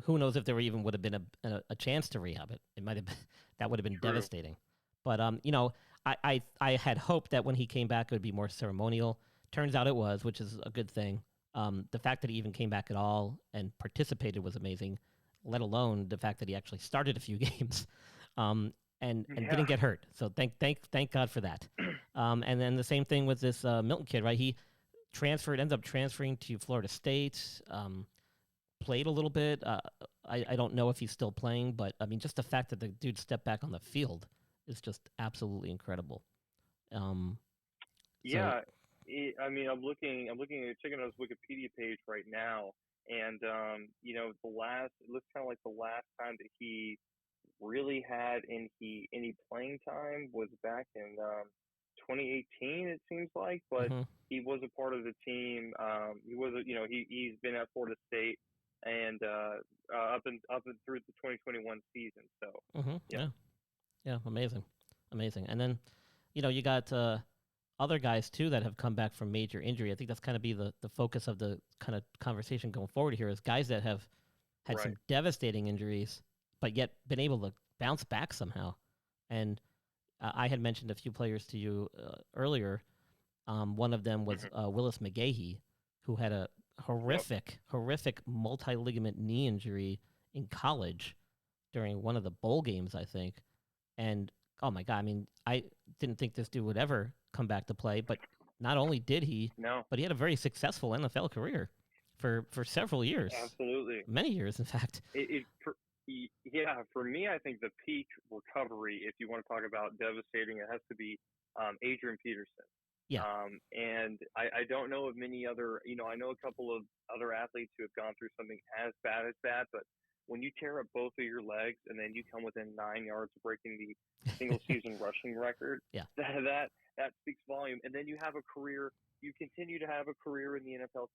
who knows if there even would have been a chance to rehab it? It might have been, that would have been True. devastating. But I had hoped that when he came back it would be more ceremonial. Turns out it was, which is a good thing. The fact that he even came back at all and participated was amazing. Let alone the fact that he actually started a few games, and didn't get hurt. So thank God for that. And then the same thing with this Milton kid, right? He ends up transferring to Florida State, played a little bit. I don't know if he's still playing, but I mean, just the fact that the dude stepped back on the field is just absolutely incredible. Yeah, I mean, I'm checking out his Wikipedia page right now, And it looks kind of like the last time that he really had any playing time was back in 2018, it seems like. But Hmm. he was a part of the team. He's been at Florida State and up and through the 2021 season. So Hmm. yeah, Yeah. Yeah. Amazing. Amazing. And then, you got other guys too that have come back from major injury. I think that's kind of be the focus of the kind of conversation going forward here is guys that have had right. some devastating injuries, but yet been able to bounce back somehow. And I had mentioned a few players to you earlier. One of them was Hmm. Willis McGahee, who had a Yep. horrific multi ligament knee injury in college during one of the bowl games, I think. And oh my God, I mean, I didn't think this dude would ever come back to play, but not only did he, No, but he had a very successful NFL career for several years, absolutely. many years, in fact. Yeah, for me, I think the peak recovery, if you want to talk about devastating, it has to be Adrian Peterson. Yeah. And I don't know of many other, I know a couple of other athletes who have gone through something as bad as that, but when you tear up both of your legs and then you come within 9 yards of breaking the single season rushing record, Yeah. that speaks volume. And then you continue to have a career in the NFL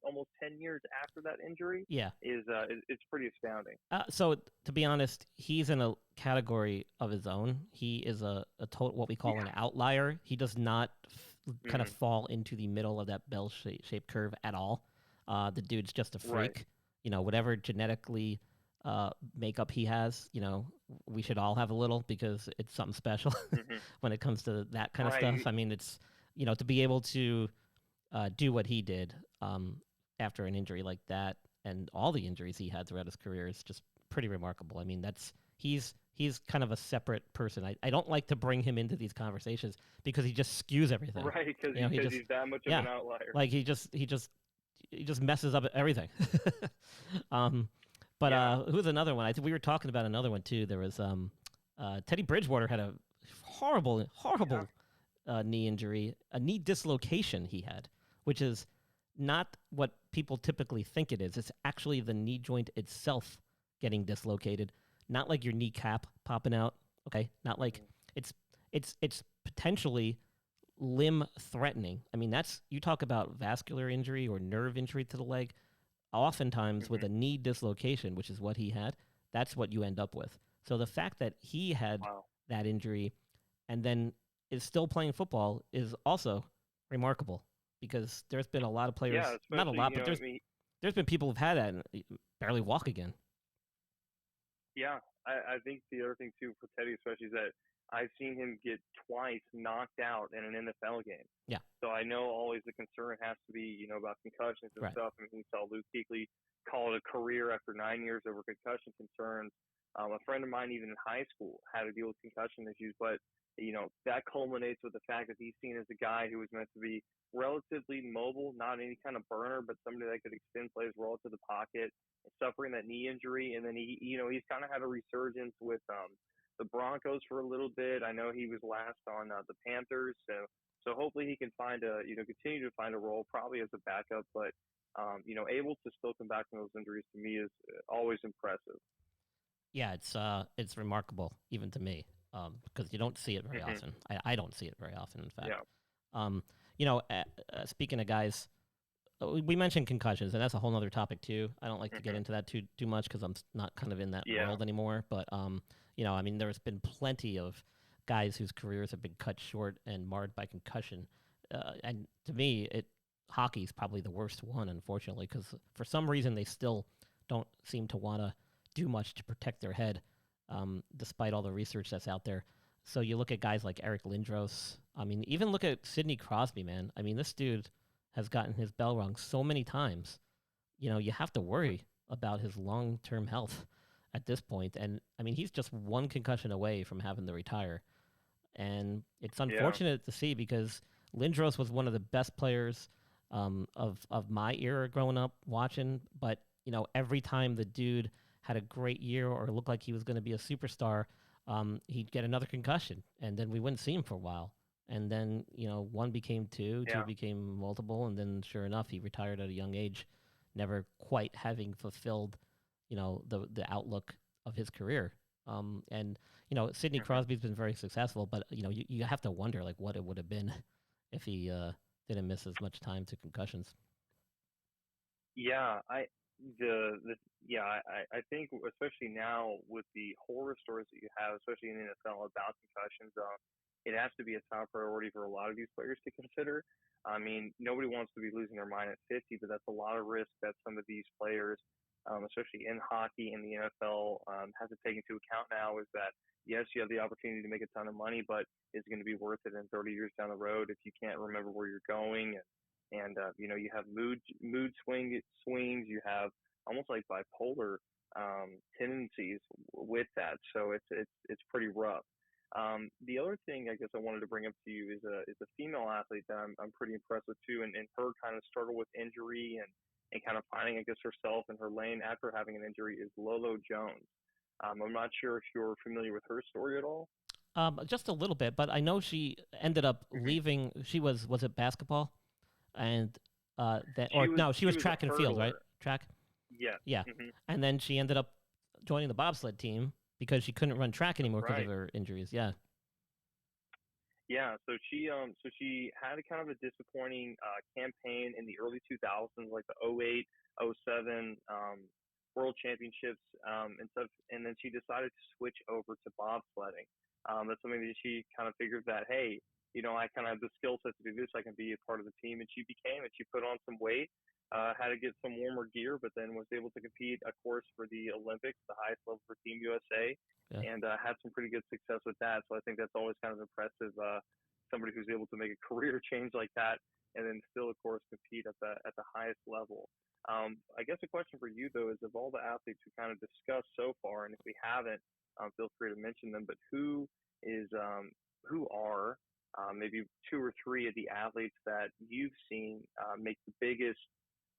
almost 10 years after that injury Yeah. it's pretty astounding. So to be honest, he's in a category of his own. He is a total what we call an Yeah. outlier. He does not kind of Hmm. fall into the middle of that bell shaped curve at all. The dude's just a Right. freak. Whatever genetically makeup he has, we should all have a little because it's something special Hmm. when it comes to that kind of stuff. Right. I mean, it's to be able to do what he did after an injury like that, and all the injuries he had throughout his career is just pretty remarkable. I mean, he's kind of a separate person. I don't like to bring him into these conversations because he just skews everything. Right. Because He just he's that much of yeah, an outlier. like he just messes up everything. um, but Yeah. who's another one? I think we were talking about another one too. There was Teddy Bridgewater had a horrible Yeah. knee injury, a knee dislocation he had, which is not what people typically think it is. It's actually the knee joint itself getting dislocated, not like your kneecap popping out. Okay, not like Mhm. it's potentially limb threatening. I mean, that's you talk about vascular injury or nerve injury to the leg. Oftentimes, with Mhm. a knee dislocation, which is what he had, that's what you end up with. So the fact that he had Wow. that injury and then is still playing football is also remarkable because there's been a lot of Yeah. players, not a Especially, lot, but I mean, there's been people who've had that and barely walk again. yeah. I think the other thing too for Teddy, especially, is that I've seen him get twice knocked out in an NFL game. Yeah, So I know always the concern has to be, about concussions and right. stuff. And we saw Luke Kuechly call it a career after 9 years over concussion concerns. A friend of mine, even in high school, had to deal with concussion issues, but that culminates with the fact that he's seen as a guy who was meant to be relatively mobile, not any kind of burner, but somebody that could extend plays well to the pocket, suffering that knee injury, and then he's kind of had a resurgence with the Broncos for a little bit. I know he was last on the Panthers, so hopefully he can continue to find a role, probably as a backup, but able to still come back from those injuries to me is always impressive. Yeah, it's remarkable even to me because you don't see it very Hmm. often. I don't see it very often, in fact. Yeah. Um, speaking of guys, we mentioned concussions, and that's a whole other topic too. I don't like to get Hmm. into that too much because I'm not kind of in that Yeah. world anymore. But I mean, there's been plenty of guys whose careers have been cut short and marred by concussion. And to me, hockey's probably the worst one, unfortunately, because for some reason they still don't seem to want to do much to protect their head, despite all the research that's out there. So you look at guys like Eric Lindros. I mean, even look at Sidney Crosby, man. I mean, this dude has gotten his bell rung so many times. You have to worry about his long-term health at this point. And I mean, he's just one concussion away from having to retire. And it's Yeah. unfortunate to see because Lindros was one of the best players of my era growing up watching. But every time the dude had a great year or looked like he was going to be a superstar, he'd get another concussion, and then we wouldn't see him for a while. And then one became two Yeah. became multiple, and then sure enough, he retired at a young age. never quite having fulfilled, the outlook of his career. And Sidney Hmm. Crosby's been very successful, but you have to wonder like what it would have been if he didn't miss as much time to concussions. Yeah, the yeah, I think especially now with the horror stories that you have, especially in the NFL about concussions, it has to be a top priority for a lot of these players to consider. I mean, nobody wants to be losing their mind at 50, but that's a lot of risk that some of these players, especially in hockey and the NFL, have to take into account now. Is that yes, you have the opportunity to make a ton of money, but is it going to be worth it in 30 years down the road if you can't remember where you're going and you have swings, you have almost like bipolar tendencies with that, so it's pretty rough. The other thing I guess I wanted to bring up to you is a female athlete that I'm pretty impressed with too, and her kind of struggle with injury and kind of finding I guess herself in her lane after having an injury is Lolo Jones. I'm not sure if you're familiar with her story at all. Just a little bit, but I know she ended up Hmm. leaving. She was it basketball, and that She or was no, she she was was a track and field, right? hurdler. Track, Yes. yeah. Hmm. And then she ended up joining the bobsled team because she couldn't run track anymore because of Right. her injuries. Yeah, Yeah, so she had a kind of a disappointing campaign in the early 2000s, like the '08, '07 World Championships and stuff, and then she decided to switch over to bobsledding. That's something that she kind of figured that hey, I kind of have the skill set to do this. I can be a part of the team, and she became it. She put on some weight, had to get some warmer gear, but then was able to compete, of course, for the Olympics, the highest level for Team USA yeah. and had some pretty good success with that. So I think that's always kind of impressive. Somebody who's able to make a career change like that, and then still, of course, compete at the highest level. I guess a question for you though is of all the athletes we kind of discussed so far, and if we haven't, feel free to mention them. But is who are maybe two or three of the athletes that you've seen make the biggest,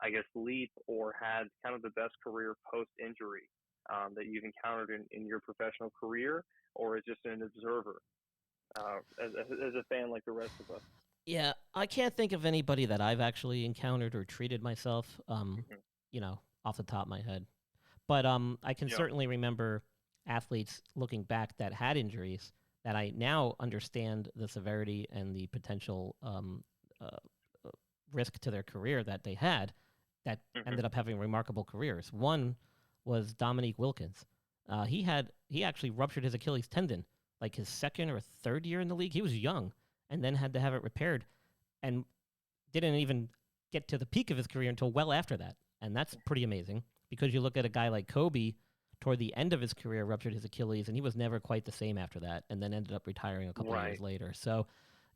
I guess, leap or had kind of the best career post injury that you've encountered in your professional career, or as just an observer, as a fan like the rest of us? Yeah, I can't think of anybody that I've actually encountered or treated myself, Hmm. off the top of my head. But I can Yeah. certainly remember athletes looking back that had injuries that I now understand the severity and the potential uh, uh, risk to their career that they had that Hmm. ended up having remarkable careers. One was Dominique Wilkins. He actually ruptured his Achilles tendon like his second or third year in the league. He was young and then had to have it repaired and didn't even get to the peak of his career until well after that. And that's pretty amazing because you look at a guy like Kobe toward the end of his career ruptured his Achilles and he was never quite the same after that and then ended up retiring a couple of years Right. later. So,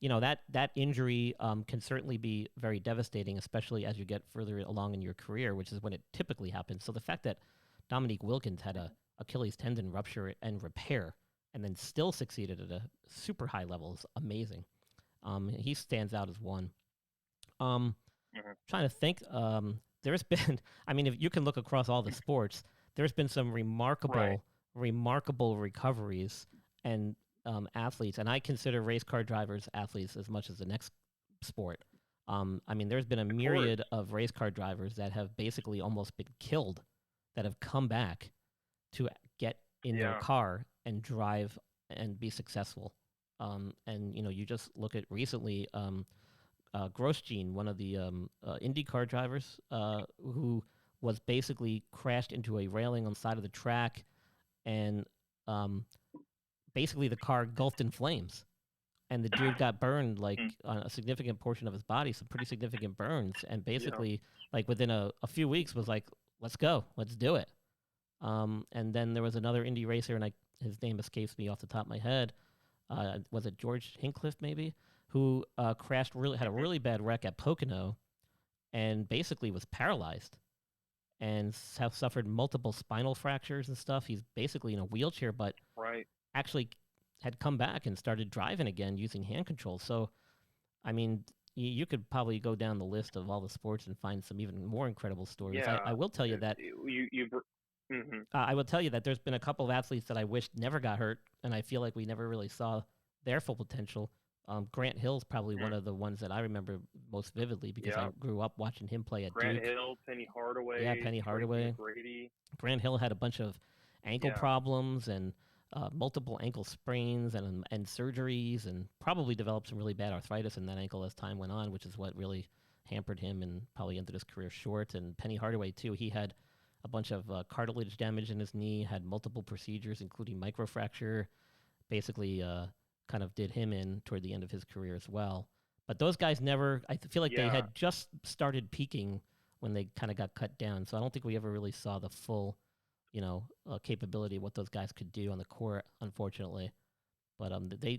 that injury can certainly be very devastating, especially as you get further along in your career, which is when it typically happens. So the fact that Dominique Wilkins had a Achilles tendon rupture and repair and then still succeeded at a super high level is amazing. He stands out as one. Um, Hmm. Trying to think. There's been, I mean, if you can look across all the sports, there's been some Right. remarkable recoveries and athletes, and I consider race car drivers athletes as much as the next sport. I mean, there's been a Of course. myriad of race car drivers that have basically almost been killed, that have come back to get in their Yeah. car and drive and be successful. And you just look at recently. Grosjean, one of the IndyCar drivers, who was basically crashed into a railing on the side of the track, and um, basically the car engulfed in flames. And the dude got burned like Mm. on a significant portion of his body, some pretty significant burns, and Yeah. basically like within a few weeks was like, let's go, let's do it. And then there was another Indy racer, and his name escapes me off the top of my head. Was it George Hincliffe maybe, who crashed really had a Hmm. really bad wreck at Pocono and basically was paralyzed and have suffered multiple spinal fractures and stuff. He's basically in a wheelchair, but Right. actually had come back and started driving again using hand controls. So I mean, you could probably go down the list of all the sports and find some even more incredible stories. Yeah. I will tell you that Hmm. I will tell you that there's been a couple of athletes that I wish never got hurt, and I feel like we never really saw their full potential. Grant Hill's probably one Mm. of the ones that I remember most vividly because I Yeah. grew up watching him play at Grant Duke. Hill, Penny Yeah, Hardaway, Penny Tracy Hardaway. McGrady. Grant Hill had a bunch of ankle Yeah. problems and multiple ankle sprains and surgeries, and probably developed some really bad arthritis in that ankle as time went on, which is what really hampered him and probably ended his career short. And Penny Hardaway too. He had a bunch of cartilage damage in his knee, had multiple procedures, including microfracture. Basically, kind of did him in toward the end of his career as well. But those guys never. Feel like they Yeah. had just started peaking when they kind of got cut down. So I don't think we ever really saw the full, capability of what those guys could do on the court, unfortunately. But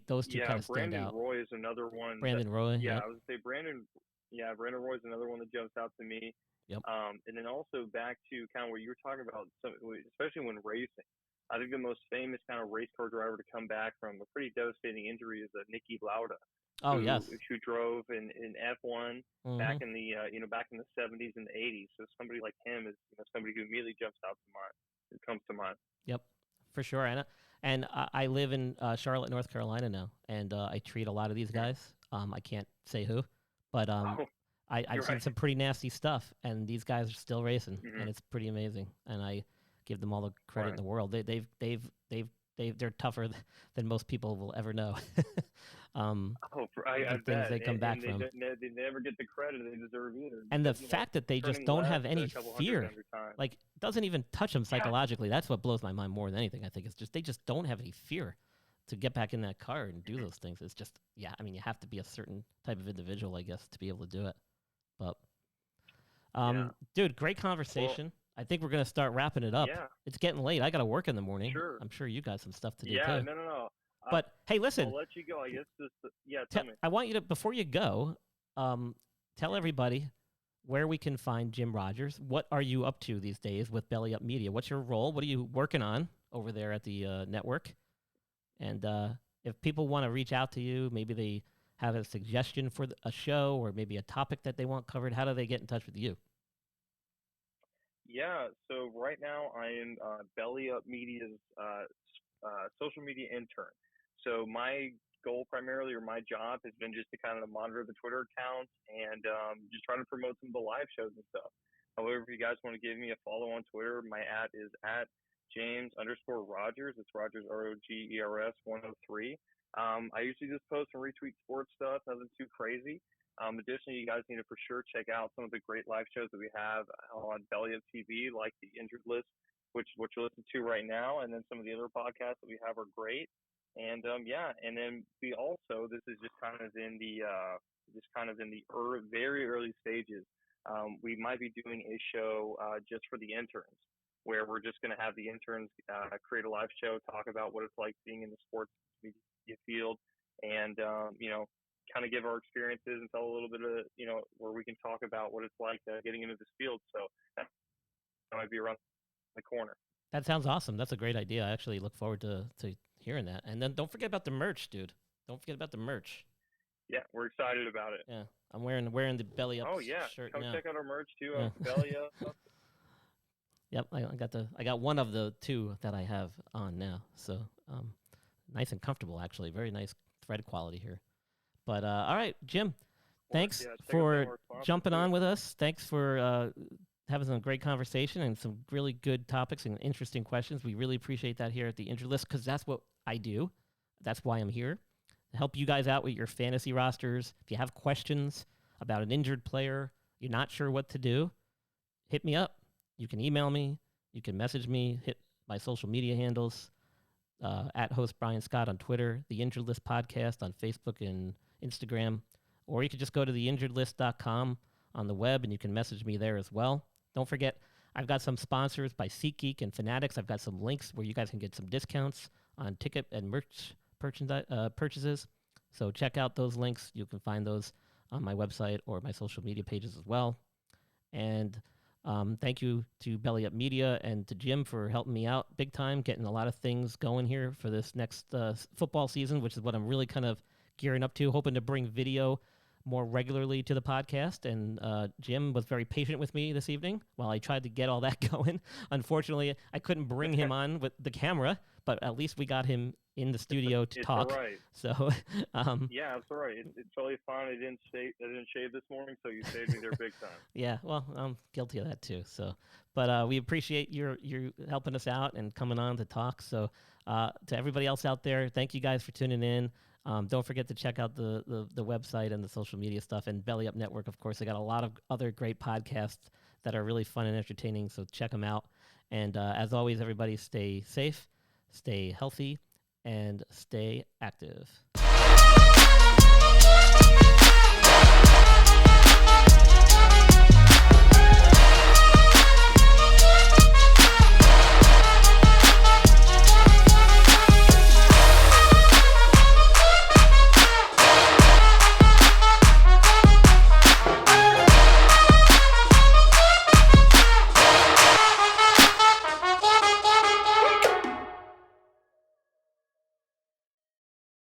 those two Yeah, kind of stand Brandon out. Roy is another one. Brandon Roy, Yeah, yep, I would say Brandon. Yeah, Brandon Roy is another one that jumps out to me. yep. And then also back to kind of what you were talking about, especially when racing. I think the most famous kind of race car driver to come back from a pretty devastating injury is Nicky Lauda, Oh yes. who drove in F1 Hmm. back in the back in the 70s and the 80s. So somebody like him is somebody who immediately jumps out to mind. It comes to mind. Yep, for sure. And I live in Charlotte, North Carolina now, and I treat a lot of these guys. I can't say who, but Oh, I've you're seen right. some pretty nasty stuff, and these guys are still racing, Hmm. and it's pretty amazing. And I give them all the credit in Right. the world. They're tougher than most people will ever know. Oh, The I things bet. they come back And from, they never get the credit they deserve either. and the Because, fact that they just turning don't left have any a couple hundred fear, every time. like doesn't even touch them Yeah. psychologically. That's what blows my mind more than anything. I think it's just they just don't have any fear to get back in that car and do those things. It's just, yeah, I mean, you have to be a certain type of individual, I guess, to be able to do it. But Yeah. dude, great conversation. I think we're gonna start wrapping it up. Yeah. It's getting late. I gotta work in the morning. Sure. I'm sure you got some stuff to do Yeah. too. No. But hey, listen, I'll let you go. I guess yeah. Tell me. I want you to, before you go, tell everybody where we can find Jim Rogers. What are you up to these days with Belly Up Media? What's your role? What are you working on over there at the network? And if people want to reach out to you, maybe they have a suggestion for a show or maybe a topic that they want covered, how do they get in touch with you? Yeah. So right now I am Belly Up Media's social media intern. So my goal primarily, or my job, has been just to kind of monitor the Twitter accounts and just trying to promote some of the live shows and stuff. However, if you guys want to give me a follow on Twitter, my @ is @ James_Rogers. It's Rogers ROGERS 103. I usually just post and retweet sports stuff, nothing too crazy. Additionally, you guys need to for sure check out some of the great live shows that we have on Belly Up TV, like the Injured List, which you're listening to right now, and then some of the other podcasts that we have are great. And yeah, and then we also, this is just kind of in the very early stages. We might be doing a show just for the interns, where we're just going to have the interns create a live show, talk about what it's like being in the sports media field, and kind of give our experiences and tell a little bit of where we can talk about what it's like getting into this field. So that might be around the corner. That sounds awesome. That's a great idea. I actually look forward to hearing that. And then don't forget about the merch, dude. Don't forget about the merch. Yeah, we're excited about it. Yeah, I'm wearing the Belly Up shirt come now. check out our merch too. Yeah. Belly Up. Yep, I got one of the two that I have on now. So nice and comfortable, actually. Very nice thread quality here. But all right, Jim, thanks Yeah, check out for our sponsors, jumping too. on with us. Thanks for having some great conversation and some really good topics and interesting questions. We really appreciate that here at the Injured List, because that's what I do. That's why I'm here, to help you guys out with your fantasy rosters. If you have questions about an injured player, you're not sure what to do, hit me up. You can email me. You can message me. Hit my social media handles, at host Brian Scott on Twitter, the Injured List Podcast on Facebook and Instagram, or you could just go to theinjuredlist.com on the web and you can message me there as well. Don't forget, I've got some sponsors by SeatGeek and Fanatics. I've got some links where you guys can get some discounts on ticket and merch purchases. So check out those links. You can find those on my website or my social media pages as well. And thank you to Belly Up Media and to Jim for helping me out big time, getting a lot of things going here for this next football season, which is what I'm really kind of gearing up to, hoping to bring video more regularly to the podcast. And Jim was very patient with me this evening while I tried to get all that going. Unfortunately, I couldn't bring him on with the camera, but at least we got him in the studio to talk. All right. So yeah, that's all right. It's totally fine. I didn't shave this morning, so you saved me there big time. Yeah, well, I'm guilty of that too. So, but we appreciate you helping us out and coming on to talk. So, to everybody else out there, thank you guys for tuning in. Don't forget to check out the website and the social media stuff, and Belly Up Network. Of course, they got a lot of other great podcasts that are really fun and entertaining. So check them out. And as always, everybody stay safe, stay healthy, and stay active.